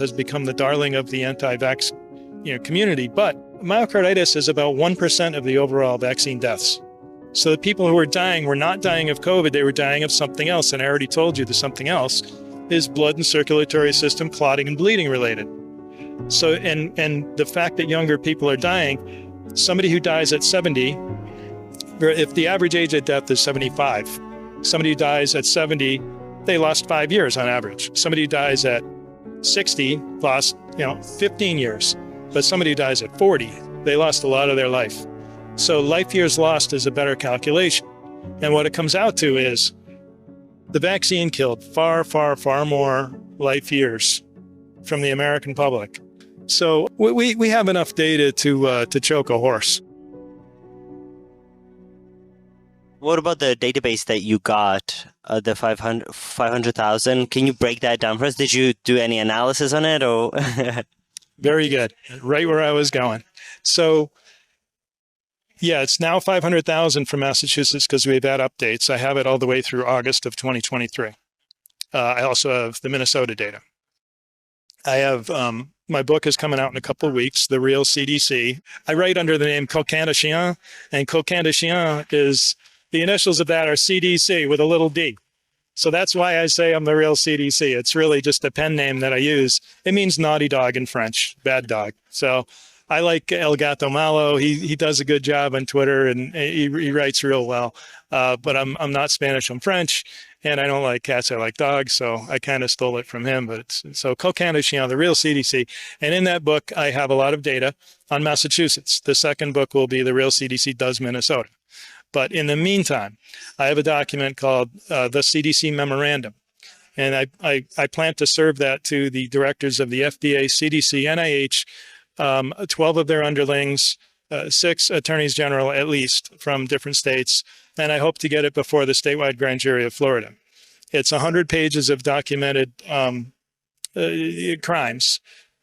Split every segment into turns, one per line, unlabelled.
has become the darling of the anti-vax community, but myocarditis is about 1% of the overall vaccine deaths. So the people who were dying were not dying of COVID, they were dying of something else. And I already told you the something else is blood and circulatory system clotting and bleeding related. So, and the fact that younger people are dying, somebody who dies at 70, if the average age of death is 75, somebody who dies at 70, they lost 5 years on average. Somebody who dies at 60 lost, 15 years. But somebody who dies at 40, they lost a lot of their life. So life years lost is a better calculation. And what it comes out to is the vaccine killed far, far, far more life years from the American public. So we have enough data to choke a horse.
What about the database that you got, the 500,000? Can you break that down for us? Did you do any analysis on it? Or
Very good. Right where I was going. So, yeah, it's now 500,000 from Massachusetts because we've had updates. I have it all the way through August of 2023. I also have the Minnesota data. I have, my book is coming out in a couple of weeks, The Real CDC. I write under the name Coquin de Chien, and Coquin de Chien is, the initials of that are CDC with a little d. So that's why I say I'm the real CDC. It's really just a pen name that I use. It means naughty dog in French, bad dog. So I like El Gato Malo. He does a good job on Twitter, and he writes real well. But I'm not Spanish, I'm French, and I don't like cats, I like dogs. So I kind of stole it from him. But so Coquin de Chien, the real CDC. And in that book, I have a lot of data on Massachusetts. The second book will be The Real CDC Does Minnesota. But in the meantime, I have a document called the CDC Memorandum. And I plan to serve that to the directors of the FDA, CDC, NIH, 12 of their underlings, 6 attorneys general at least from different states. And I hope to get it before the statewide grand jury of Florida. It's 100 pages of documented crimes,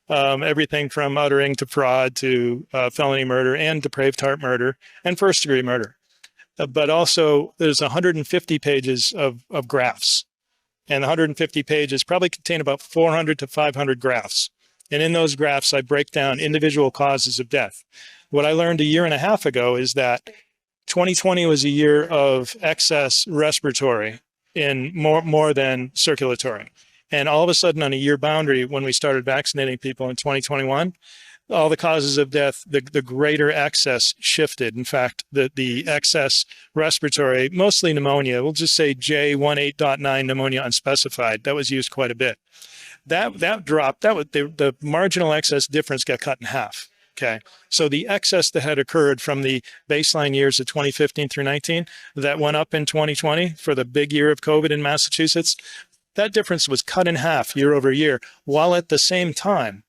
everything from uttering to fraud to felony murder and depraved heart murder and first-degree murder. But also there's 150 pages of graphs, and 150 pages probably contain about 400 to 500 graphs. And in those graphs, I break down individual causes of death. What I learned a year and a half ago is that 2020 was a year of excess respiratory in more than circulatory. And all of a sudden on a year boundary, when we started vaccinating people in 2021, all the causes of death, the greater excess shifted. In fact, the excess respiratory, mostly pneumonia, we'll just say J18.9 pneumonia unspecified, that was used quite a bit. That dropped, the marginal excess difference got cut in half. Okay, so the excess that had occurred from the baseline years of 2015 through 19, that went up in 2020 for the big year of COVID in Massachusetts, that difference was cut in half year over year, while at the same time,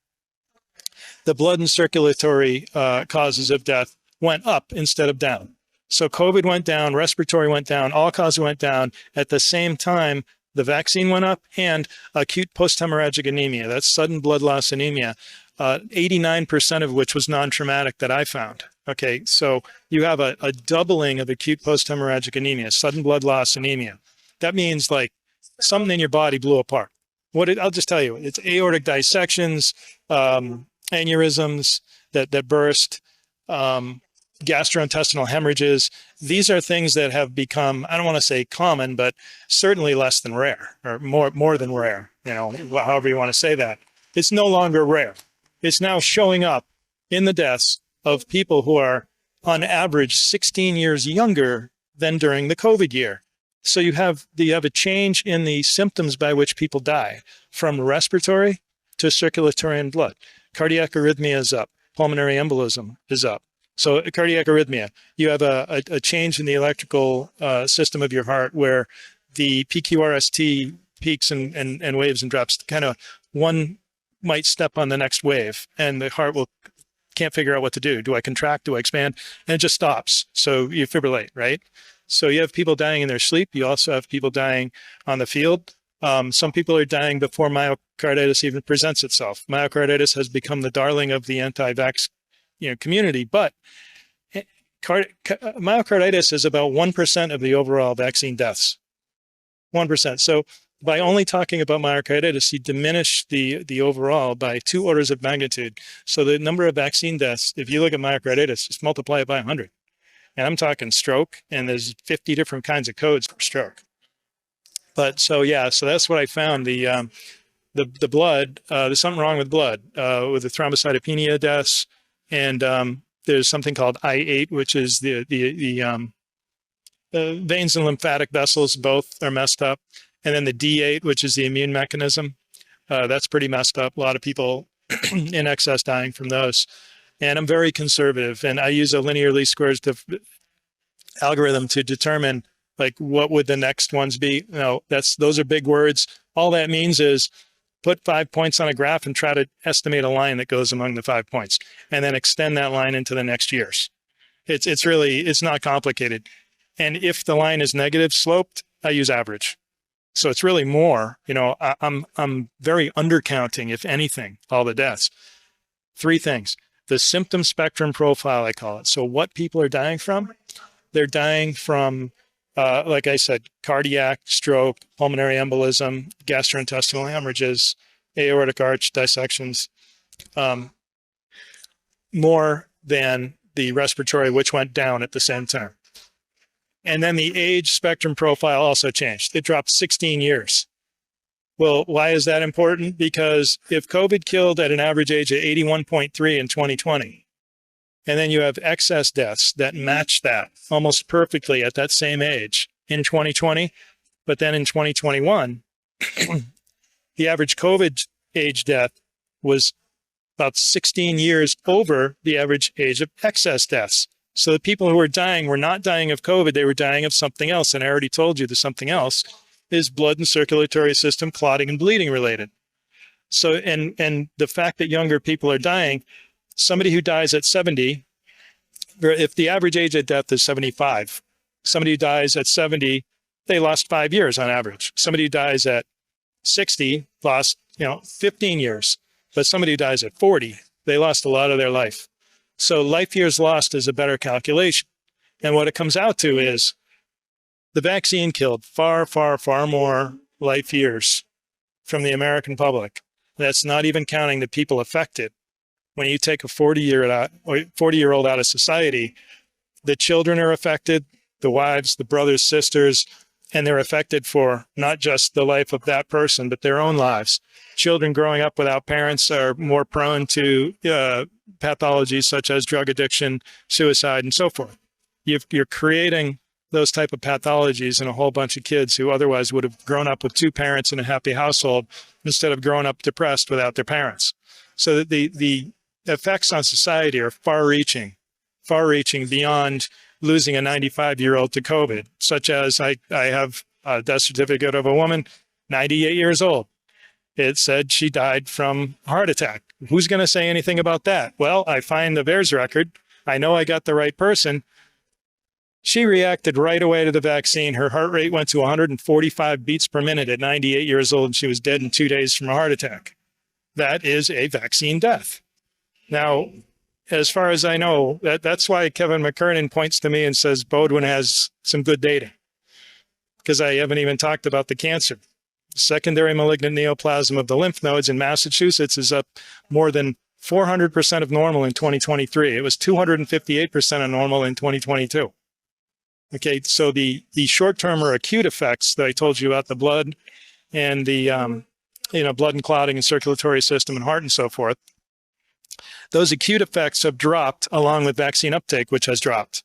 the blood and circulatory causes of death went up instead of down. So COVID went down, respiratory went down, all causes went down. At the same time, the vaccine went up, and acute post-hemorrhagic anemia, that's sudden blood loss anemia, 89% of which was non-traumatic that I found. Okay, so you have a doubling of acute post-hemorrhagic anemia, sudden blood loss anemia. That means like something in your body blew apart. I'll just tell you, it's aortic dissections, aneurysms that burst, gastrointestinal hemorrhages. These are things that have become, I don't want to say common, but certainly less than rare, or more than rare, however you want to say that. It's no longer rare. It's now showing up in the deaths of people who are on average 16 years younger than during the COVID year. So you have a change in the symptoms by which people die, from respiratory to circulatory and blood. Cardiac arrhythmia is up. Pulmonary embolism is up. So cardiac arrhythmia, you have a change in the electrical system of your heart where the PQRST peaks and waves and drops, kind of one might step on the next wave, and the heart can't figure out what to do. Do I contract? Do I expand? And it just stops. So you fibrillate, right? So you have people dying in their sleep. You also have people dying on the field. Some people are dying before myocarditis even presents itself. Myocarditis has become the darling of the anti-vax community, but myocarditis is about 1% of the overall vaccine deaths. 1%. So By only talking about myocarditis, you diminish the overall by 2 orders of magnitude. So the number of vaccine deaths, if you look at myocarditis, just multiply it by 100. And I'm talking stroke, and there's 50 different kinds of codes for stroke. But so that's what I found. The blood, there's something wrong with blood, with the thrombocytopenia deaths, and there's something called I8, which is the veins and lymphatic vessels, both are messed up. And then the D8, which is the immune mechanism, that's pretty messed up. A lot of people in excess dying from those. And I'm very conservative, and I use a linear least squares algorithm to determine like what would the next ones be. No, those are big words. All that means is put 5 points on a graph and try to estimate a line that goes among the 5 points, and then extend that line into the next years. It's not complicated. And if the line is negative sloped, I use average. So it's really more, I'm very undercounting, if anything, all the deaths. 3 things. The symptom spectrum profile, I call it. So what people are dying from, they're dying from, like I said, cardiac, stroke, pulmonary embolism, gastrointestinal hemorrhages, aortic arch dissections, more than the respiratory, which went down at the same time. And then the age spectrum profile also changed. It dropped 16 years. Well, why is that important? Because if COVID killed at an average age of 81.3 in 2020, and then you have excess deaths that match that almost perfectly at that same age in 2020, but then in 2021, the average COVID age death was about 16 years over the average age of excess deaths. So the people who were dying were not dying of COVID, they were dying of something else. And I already told you the something else is blood and circulatory system clotting and bleeding related. So, and the fact that younger people are dying, somebody who dies at 70, if the average age of death is 75, somebody who dies at 70, they lost 5 years on average. Somebody who dies at 60 lost, 15 years. But somebody who dies at 40, they lost a lot of their life. So life years lost is a better calculation. And what it comes out to is the vaccine killed far, far, far more life years from the American public. That's not even counting the people affected. When you take a 40-year-old out of society, the children are affected, the wives, the brothers, sisters, and they're affected for not just the life of that person, but their own lives. Children growing up without parents are more prone to pathologies such as drug addiction, suicide, and so forth. You're creating those type of pathologies in a whole bunch of kids who otherwise would have grown up with 2 parents in a happy household instead of growing up depressed without their parents. So the effects on society are far-reaching beyond losing a 95-year-old to COVID, such as I have a death certificate of a woman, 98 years old. It said she died from a heart attack. Who's going to say anything about that? Well, I find the VAERS record. I know I got the right person. She reacted right away to the vaccine. Her heart rate went to 145 beats per minute at 98 years old, and she was dead in 2 days from a heart attack. That is a vaccine death. Now, as far as I know, that's why Kevin McKernan points to me and says Beaudoin has some good data, because I haven't even talked about the cancer. Secondary malignant neoplasm of the lymph nodes in Massachusetts is up more than 400% of normal in 2023. It was 258% of normal in 2022. Okay, so the short-term or acute effects that I told you about, the blood and the blood and clotting and circulatory system and heart and so forth, those acute effects have dropped along with vaccine uptake, which has dropped.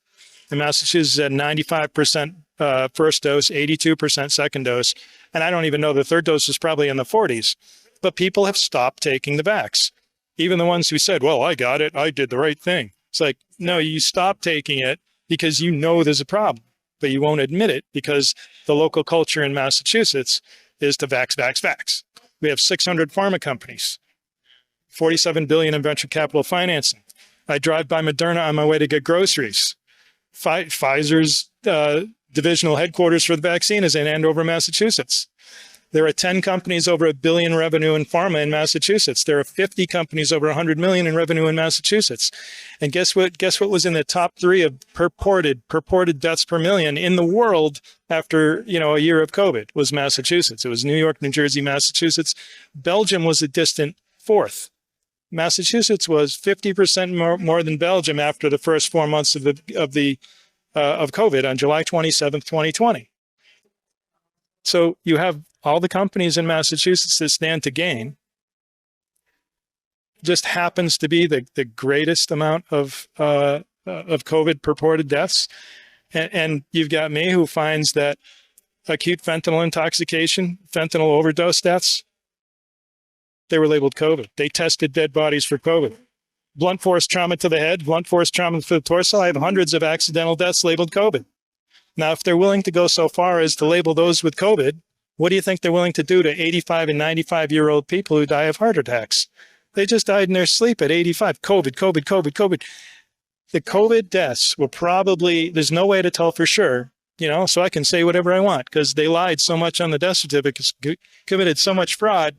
In Massachusetts, at 95% first dose, 82% second dose, and I don't even know the third dose is probably in the 40s. But people have stopped taking the vax. Even the ones who said, well, I got it, I did the right thing. It's like, no, you stopped taking it because you know there's a problem, but you won't admit it because the local culture in Massachusetts is to vax, vax, vax. We have 600 pharma companies, 47 billion in venture capital financing. I drive by Moderna on my way to get groceries. Pfizer's divisional headquarters for the vaccine is in Andover, Massachusetts. There are 10 companies over $1 billion revenue in pharma in Massachusetts. There are 50 companies over $100 million in revenue in Massachusetts. And guess what? Guess what was in the top 3 of purported deaths per million in the world after, a year of COVID was Massachusetts. It was New York, New Jersey, Massachusetts. Belgium was a distant 4th. Massachusetts was 50% more than Belgium after the first 4 months of COVID on July 27th, 2020. So you have all the companies in Massachusetts that stand to gain. Just happens to be the greatest amount of COVID purported deaths. And you've got me who finds that acute fentanyl intoxication, fentanyl overdose deaths, they were labeled COVID. They tested dead bodies for COVID. Blunt force trauma to the head, blunt force trauma to the torso. I have hundreds of accidental deaths labeled COVID. Now, if they're willing to go so far as to label those with COVID, what do you think they're willing to do to 85 and 95-year-old people who die of heart attacks? They just died in their sleep at 85. COVID. The COVID deaths were probably, there's no way to tell for sure, so I can say whatever I want because they lied so much on the death certificates, committed so much fraud.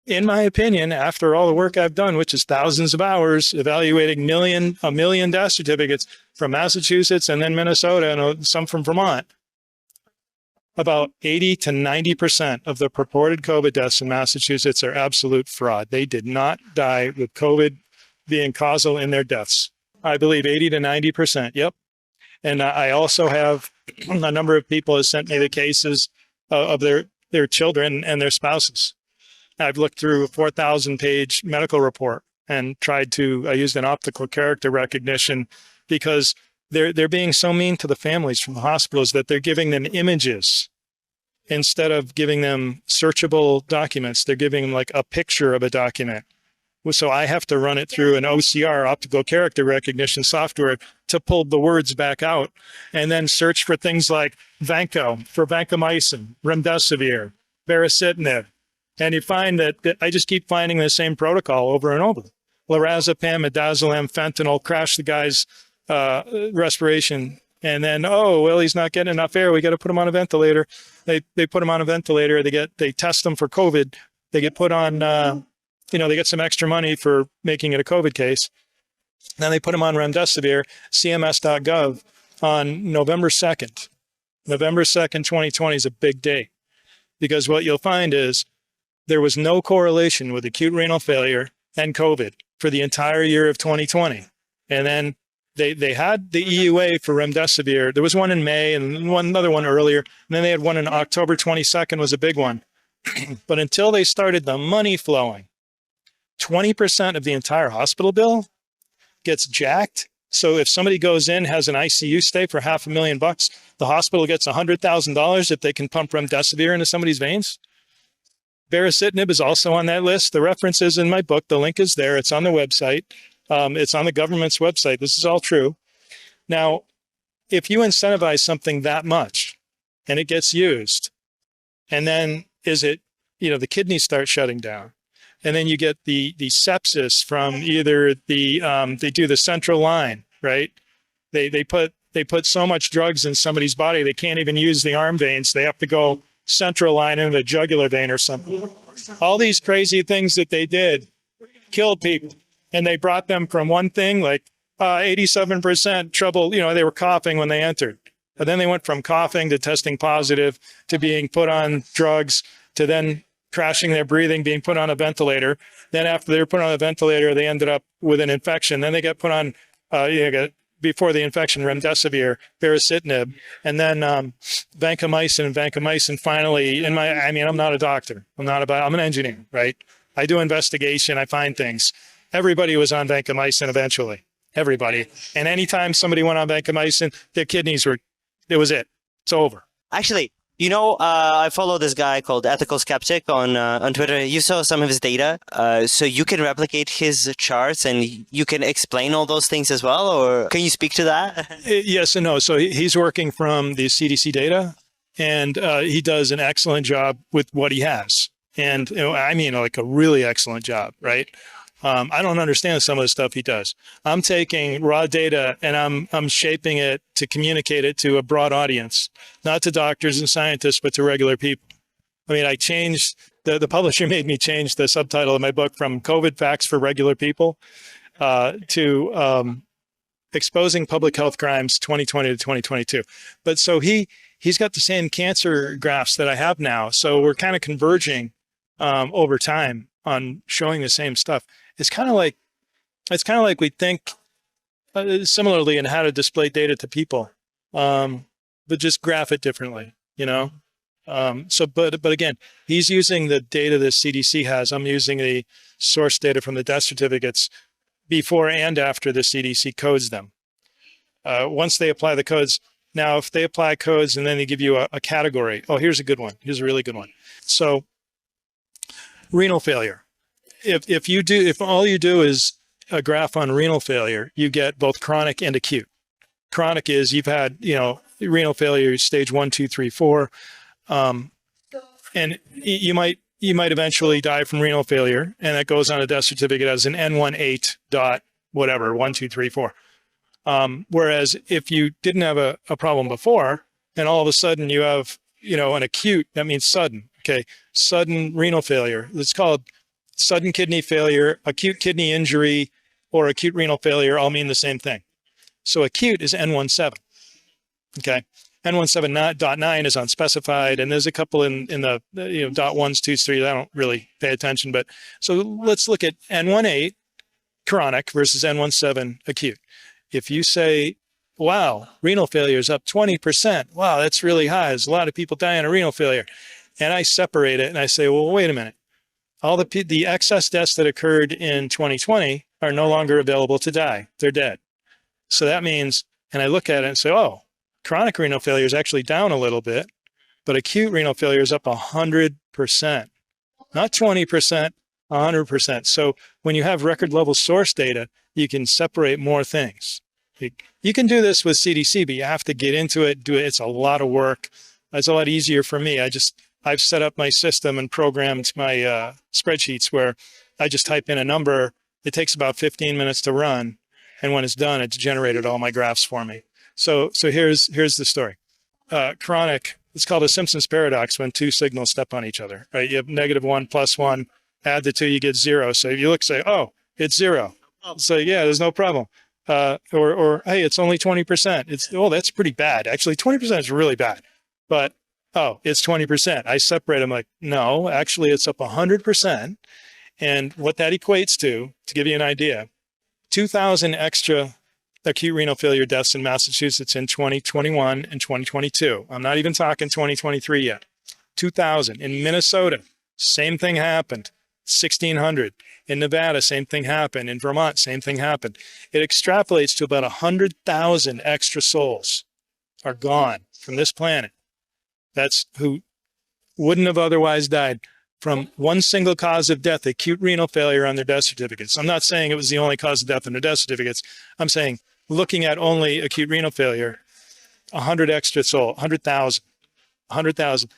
In my opinion, after all the work I've done, which is thousands of hours evaluating a million death certificates from Massachusetts and then Minnesota and some from Vermont, about 80 to 90% of the purported COVID deaths in Massachusetts are absolute fraud. They did not die with COVID being causal in their deaths. I believe 80 to 90%. Yep. And I also have a number of people have sent me the cases of their children and their spouses. I've looked through a 4,000-page medical report and I used an optical character recognition because they're being so mean to the families from the hospitals that they're giving them images instead of giving them searchable documents. They're giving them like a picture of a document. So I have to run it through an OCR, optical character recognition software, to pull the words back out and then search for things like Vanco, for vancomycin, remdesivir, baricitinib. And you find that I just keep finding the same protocol over and over. Lorazepam, midazolam, fentanyl, crash the guy's respiration. And then, he's not getting enough air. We got to put him on a ventilator. They put him on a ventilator. They test them for COVID. They get put on, they get some extra money for making it a COVID case. Then they put him on remdesivir, cms.gov on November 2nd. November 2nd, 2020 is a big day because what you'll find is there was no correlation with acute renal failure and COVID for the entire year of 2020. And then they had the EUA for remdesivir. There was one in May and another one earlier. And then they had one in October 22nd was a big one. But until they started the money flowing, 20% of the entire hospital bill gets jacked. So if somebody goes in, has an ICU stay for $500,000, the hospital gets $100,000 if they can pump remdesivir into somebody's veins. Baricitinib is also on that list. The reference is in my book. The link is there. It's on the website. It's on the government's website. This is all true. Now, if you incentivize something that much and it gets used, and then the kidneys start shutting down, and then you get the sepsis from either they do the central line, right? They put so much drugs in somebody's body they can't even use the arm veins. They have to go central line into the jugular vein or something. All these crazy things that they did killed people. And they brought them from one thing, like 87% trouble, they were coughing when they entered. And then they went from coughing to testing positive to being put on drugs to then crashing their breathing, being put on a ventilator. Then after they were put on a ventilator, they ended up with an infection. Then they got put on, before the infection, remdesivir, baricitinib, and then vancomycin finally. I'm not a doctor. I'm an engineer, right? I do investigation. I find things. Everybody was on vancomycin eventually. Everybody. And anytime somebody went on vancomycin, their kidneys it was it. It's over.
Actually, I follow this guy called Ethical Skeptic on Twitter. You saw some of his data. So you can replicate his charts and you can explain all those things as well? Or can you speak to that?
Yes and no. So he's working from the CDC data and he does an excellent job with what he has. And like a really excellent job, right? I don't understand some of the stuff he does. I'm taking raw data and I'm shaping it to communicate it to a broad audience, not to doctors and scientists, but to regular people. I mean, I changed the publisher made me change the subtitle of my book from COVID Facts for Regular People to Exposing Public Health Crimes 2020 to 2022. But so he's got the same cancer graphs that I have now. So we're kind of converging over time on showing the same stuff. It's kind of like we think similarly in how to display data to people, but just graph it differently, you know? But again, he's using the data the CDC has. I'm using the source data from the death certificates before and after the CDC codes them. Once they apply the codes, now if they apply codes and then they give you a category, oh, here's a good one. Here's a really good one. So renal failure. If all you do is a graph on renal failure, you get both chronic and acute. Chronic is you've had, renal failure stage 1, 2, 3, 4. And you might eventually die from renal failure, and that goes on a death certificate as an N18 dot whatever 1, 2, 3, 4. Whereas if you didn't have a problem before, and all of a sudden you have an acute, that means sudden. Okay, sudden renal failure. It's called sudden kidney failure, acute kidney injury, or acute renal failure. All mean the same thing. So acute is N17. Okay. N17.9 is unspecified, and there's a couple in the dot ones, twos, threes. I don't really pay attention, but so let's look at N18 chronic versus N17 acute. If you say, "Wow, renal failure is up 20%," wow, that's really high. There's a lot of people dying of renal failure, and I separate it and I say, "Well, wait a minute. All the excess deaths that occurred in 2020 are no longer available to die. They're dead." So that means, and I look at it and say, "Oh, chronic renal failure is actually down a little bit, but acute renal failure is up 100%, not 20%, 100%. So when you have record level source data, you can separate more things. You can do this with CDC, but you have to get into it, do it. It's a lot of work. It's a lot easier for me. I've set up my system and programmed my spreadsheets where I just type in a number. It takes about 15 minutes to run. And when it's done, it's generated all my graphs for me. So here's the story. Chronic, it's called a Simpson's paradox when two signals step on each other, right? You have -1 + 1, add the two, you get 0. So if you look, say, oh, it's 0. So yeah, there's no problem. Or hey, it's only 20%. That's pretty bad. Actually, 20% is really bad. But, oh, it's 20%. I separate them like, no, actually it's up 100%. And what that equates to give you an idea, 2,000 extra acute renal failure deaths in Massachusetts in 2021 and 2022. I'm not even talking 2023 yet. 2,000. In Minnesota, same thing happened. 1,600. In Nevada, same thing happened. In Vermont, same thing happened. It extrapolates to about 100,000 extra souls are gone from this planet. That's who wouldn't have otherwise died from one single cause of death, acute renal failure on their death certificates. I'm not saying it was the only cause of death on their death certificates. I'm saying looking at only acute renal failure, 100 extra soul, 100,000, 100,000.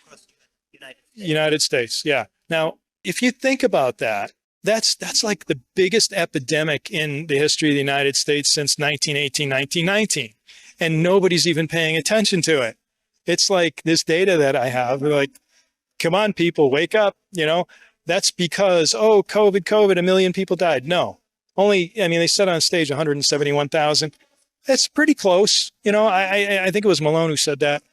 United States, yeah. Now, if you think about that, that's like the biggest epidemic in the history of the United States since 1918, 1919. And nobody's even paying attention to it. It's like this data that I have, like, come on, people, wake up. That's because, COVID, 1 million people died. No, they said on stage 171,000. That's pretty close. I think it was Malone who said that.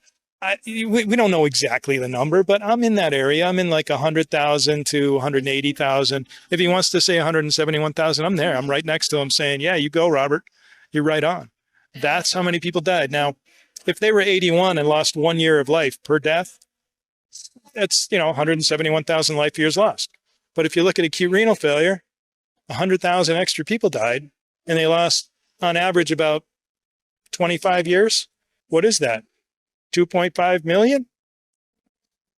We don't know exactly the number, but I'm in that area. I'm in like 100,000 to 180,000. If he wants to say 171,000, I'm there. I'm right next to him saying, yeah, you go, Robert. You're right on. That's how many people died. Now, if they were 81 and lost 1 year of life per death, that's, 171,000 life years lost. But if you look at acute renal failure, 100,000 extra people died, and they lost on average about 25 years. What is that? 2.5 million?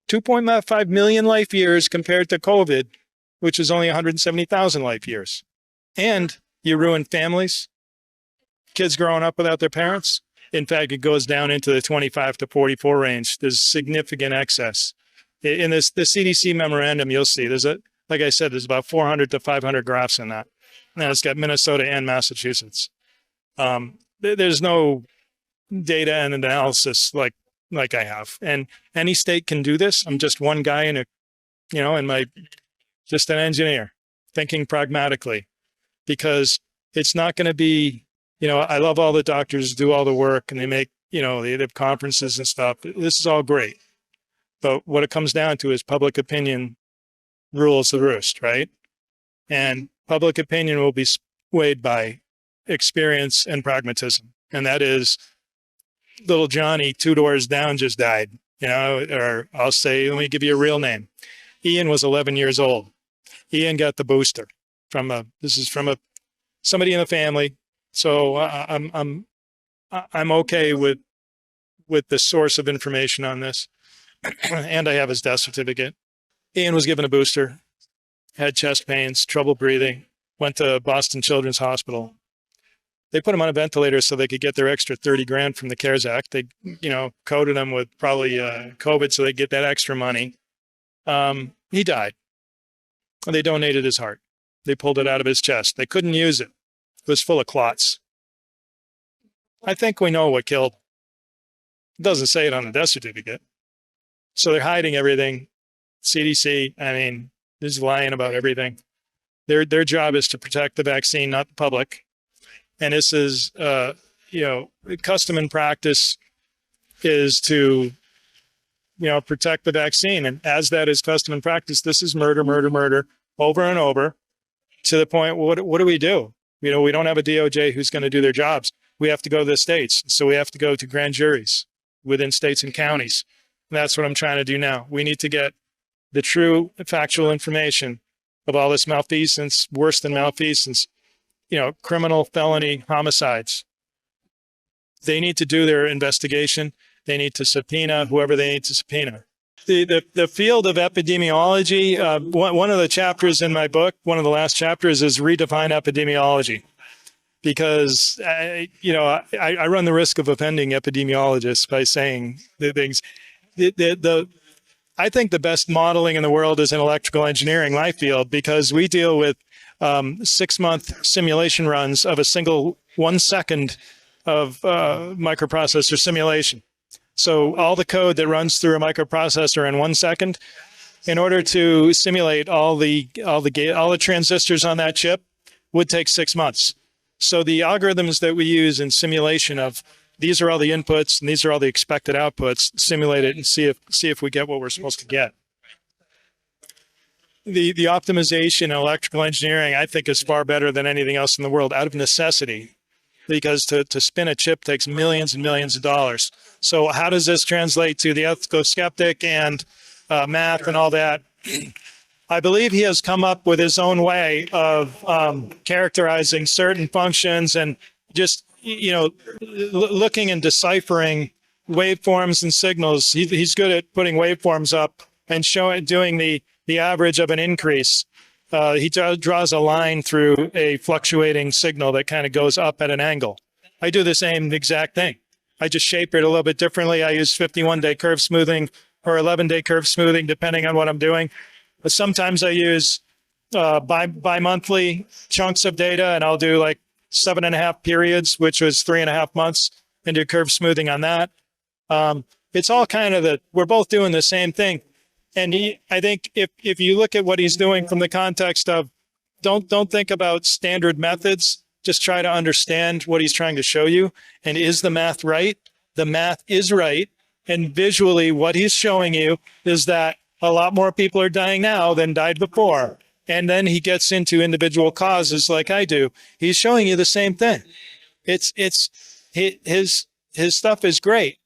2.5 million life years compared to COVID, which is only 170,000 life years. And you ruin families, kids growing up without their parents. In fact, it goes down into the 25 to 44 range. There's significant excess. In the CDC memorandum, you'll see like I said, there's about 400 to 500 graphs in that. Now it's got Minnesota and Massachusetts. There's no data and analysis like like I have. And any state can do this. I'm just one guy in a, just an engineer thinking pragmatically, because it's not going to be, I love all the doctors do all the work and they make, they have conferences and stuff. This is all great. But what it comes down to is public opinion rules the roost, right? And public opinion will be swayed by experience and pragmatism. And that is, little Johnny 2 doors down just died, or I'll say, let me give you a real name. Ian was 11 years old. Ian got the booster from somebody in the family. So I'm okay with the source of information on this. And I have his death certificate. Ian was given a booster, had chest pains, trouble breathing, went to Boston Children's Hospital. They put him on a ventilator so they could get their extra 30 grand from the CARES Act. They, coded him with probably COVID so they get that extra money. He died. They donated his heart. They pulled it out of his chest. They couldn't use it. It was full of clots. I think we know what killed. It doesn't say it on the death certificate. So they're hiding everything. CDC, they're just lying about everything. Their job is to protect the vaccine, not the public. And this is, custom and practice is to, protect the vaccine. And as that is custom and practice, this is murder, murder, murder, over and over, to the point, what do we do? We don't have a DOJ who's going to do their jobs. We have to go to the states. So we have to go to grand juries within states and counties. And that's what I'm trying to do now. We need to get the true factual information of all this malfeasance, worse than malfeasance, criminal, felony, homicides. They need to do their investigation. They need to subpoena whoever they need to subpoena. The field of epidemiology, one of the chapters in my book, one of the last chapters, is redefine epidemiology. Because, I run the risk of offending epidemiologists by saying the things. I think the best modeling in the world is in electrical engineering, my field, because we deal with 6-month simulation runs of a single 1 second of microprocessor simulation. So all the code that runs through a microprocessor in 1 second, in order to simulate all the transistors on that chip, would take 6 months. So the algorithms that we use in simulation of these are all the inputs and these are all the expected outputs, simulate it and see if we get what we're supposed to get. The optimization in electrical engineering, I think, is far better than anything else in the world out of necessity, because to spin a chip takes millions and millions of dollars. So how does this translate to the ethical skeptic and math and all that? I believe he has come up with his own way of characterizing certain functions and just, looking and deciphering waveforms and signals. He's good at putting waveforms up and doing the average of an increase. He draws a line through a fluctuating signal that kind of goes up at an angle. I do the same exact thing. I just shape it a little bit differently. I use 51-day curve smoothing or 11-day curve smoothing, depending on what I'm doing. But sometimes I use bi-monthly chunks of data, and I'll do like 7.5 periods, which was 3.5 months, and do curve smoothing on that. It's all kind of we're both doing the same thing. And I think if you look at what he's doing from the context of, don't think about standard methods, just try to understand what he's trying to show you. And is the math right? The math is right. And visually, what he's showing you is that a lot more people are dying now than died before. And then he gets into individual causes like I do. He's showing you the same thing. His stuff is great.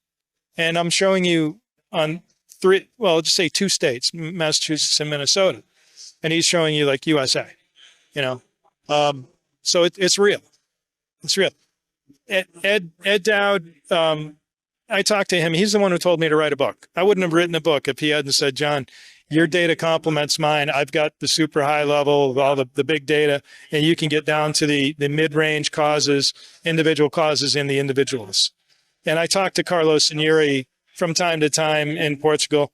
And I'm showing you on just say 2 states, Massachusetts and Minnesota. And he's showing you like USA, so it's real. It's real. Ed Dowd, I talked to him. He's the one who told me to write a book. I wouldn't have written a book if he hadn't said, John, your data complements mine. I've got the super high level of all the big data, and you can get down to the mid-range causes, individual causes in the individuals. And I talked to Carlos and Yuri from time to time in Portugal.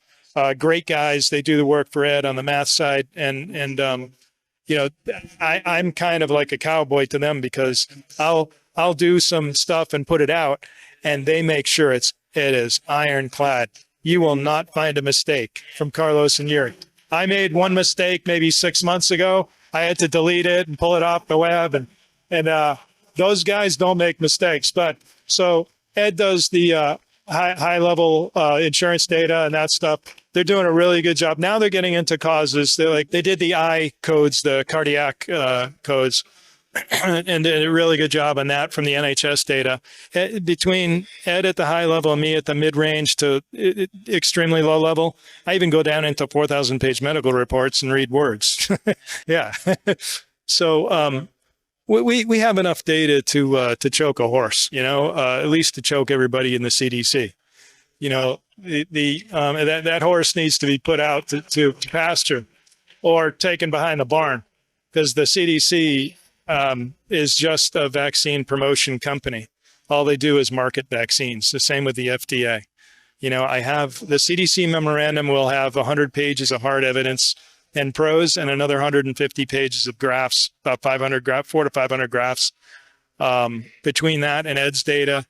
Great guys. They do the work for Ed on the math side. And I'm kind of like a cowboy to them, because I'll do some stuff and put it out, and they make sure it's It is ironclad. You will not find a mistake from Carlos and Yuri. I made one mistake maybe 6 months ago. I had to delete it and pull it off the web, and those guys don't make mistakes. But so Ed does the high level insurance data and that stuff. They're doing a really good job. Now they're getting into causes. They did the I codes, the cardiac codes, and did a really good job on that from the NHS data. Between Ed at the high level and me at the mid-range to extremely low level, I even go down into 4,000-page medical reports and read words. Yeah. So we have enough data to choke a horse, at least to choke everybody in the CDC. That horse needs to be put out to pasture or taken behind the barn, because the CDC is just a vaccine promotion company. All they do is market vaccines. The same with the FDA. I have the CDC memorandum will have 100 pages of hard evidence and prose and another 150 pages of graphs, about 400 to 500 graphs. Between that and Ed's data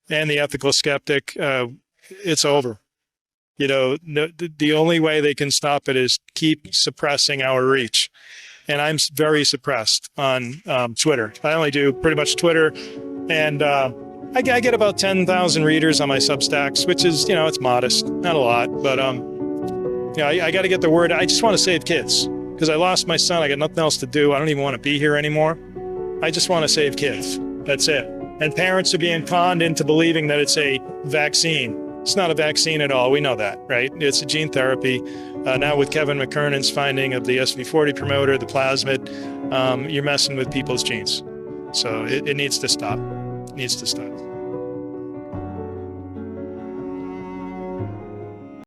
and the ethical skeptic, it's over. The only way they can stop it is keep suppressing our reach. And I'm very suppressed on Twitter. I only do pretty much Twitter. And I get about 10,000 readers on my Substacks, which is, it's modest, not a lot. But I got to get the word. I just want to save kids because I lost my son. I got nothing else to do. I don't even want to be here anymore. I just want to save kids. That's it. And parents are being conned into believing that it's a vaccine. It's not a vaccine at all. We know that, right? It's a gene therapy. Now with Kevin McKernan's finding of the SV40 promoter, the plasmid, you're messing with people's genes. So it needs to stop. It needs to stop.